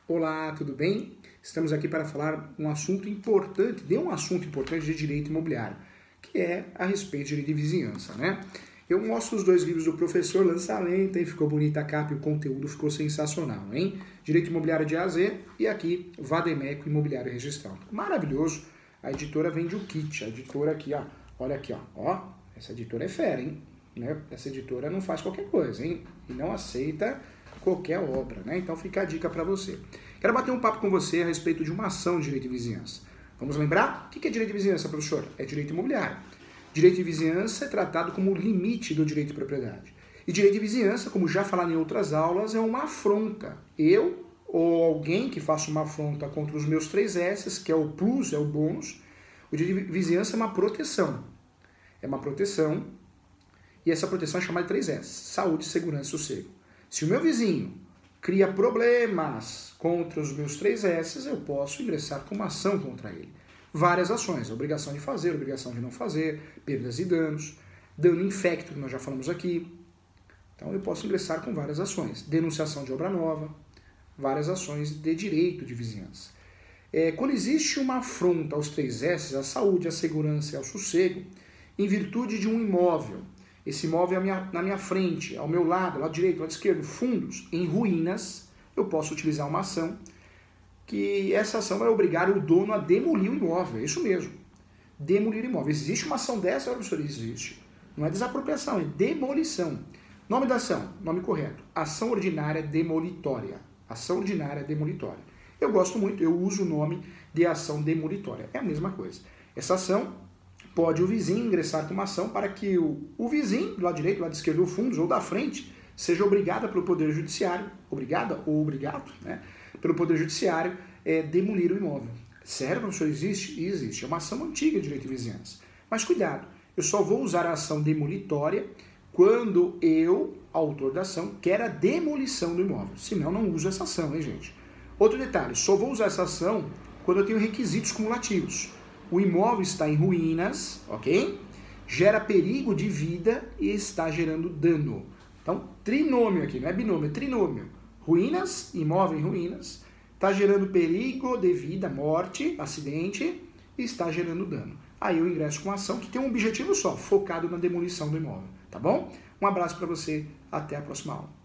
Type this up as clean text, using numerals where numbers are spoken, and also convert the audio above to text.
Olá, tudo bem? Estamos aqui para falar um assunto importante, de direito imobiliário, que é a respeito de direito de vizinhança, né? Eu mostro os dois livros do professor, lançamento, hein? Ficou bonita a capa e o conteúdo ficou sensacional, hein? Direito Imobiliário de A a Z e aqui Vademécum Imobiliário Registrado. Maravilhoso, a editora vende o kit, a editora aqui, ó, olha aqui, ó, essa editora é fera, hein? Né? Essa editora não faz qualquer coisa, hein? E não aceita qualquer obra, né? Então fica a dica para você. Quero bater um papo com você a respeito de uma ação de direito de vizinhança. Vamos lembrar? O que é direito de vizinhança, professor? É direito imobiliário. Direito de vizinhança é tratado como limite do direito de propriedade. E direito de vizinhança, como já falado em outras aulas, é uma afronta. Eu ou alguém que faça uma afronta contra os meus 3 S's, que é o plus, é o bônus, o direito de vizinhança é uma proteção. É uma proteção e essa proteção é chamada de 3 S: saúde, segurança e sossego. Se o meu vizinho cria problemas contra os meus 3 S's, eu posso ingressar com uma ação contra ele. Várias ações: obrigação de fazer, obrigação de não fazer, perdas e danos, dano infecto, que nós já falamos aqui. Então eu posso ingressar com várias ações. Denunciação de obra nova, várias ações de direito de vizinhança. Quando existe uma afronta aos 3 S's, à saúde, à segurança e ao sossego, em virtude de um imóvel, esse imóvel é na minha frente, ao meu lado direito, lado esquerdo, fundos em ruínas, eu posso utilizar uma ação, que essa ação vai obrigar o dono a demolir o imóvel, é isso mesmo, demolir o imóvel. Existe uma ação dessa, professor? Existe. Não é desapropriação, é demolição. Nome da ação, nome correto, ação ordinária demolitória. Ação ordinária demolitória. Eu gosto muito, eu uso o nome de ação demolitória, é a mesma coisa. Essa ação pode o vizinho ingressar com uma ação para que o vizinho, do lado direito, do lado esquerdo, do fundos ou da frente, seja obrigada pelo Poder Judiciário, obrigado, né, pelo Poder Judiciário, demolir o imóvel. Sério, professor, existe? Existe. É uma ação antiga de direito de vizinhança. Mas cuidado, eu só vou usar a ação demolitória quando eu, autor da ação, quer a demolição do imóvel. Senão, não uso essa ação, hein, gente? Outro detalhe, só vou usar essa ação quando eu tenho requisitos cumulativos. O imóvel está em ruínas, ok? Gera perigo de vida e está gerando dano. Então, trinômio aqui, não é binômio, é trinômio. Ruínas, imóvel em ruínas, está gerando perigo de vida, morte, acidente e está gerando dano. Aí eu ingresso com uma ação que tem um objetivo só, focado na demolição do imóvel, tá bom? Um abraço para você, até a próxima aula.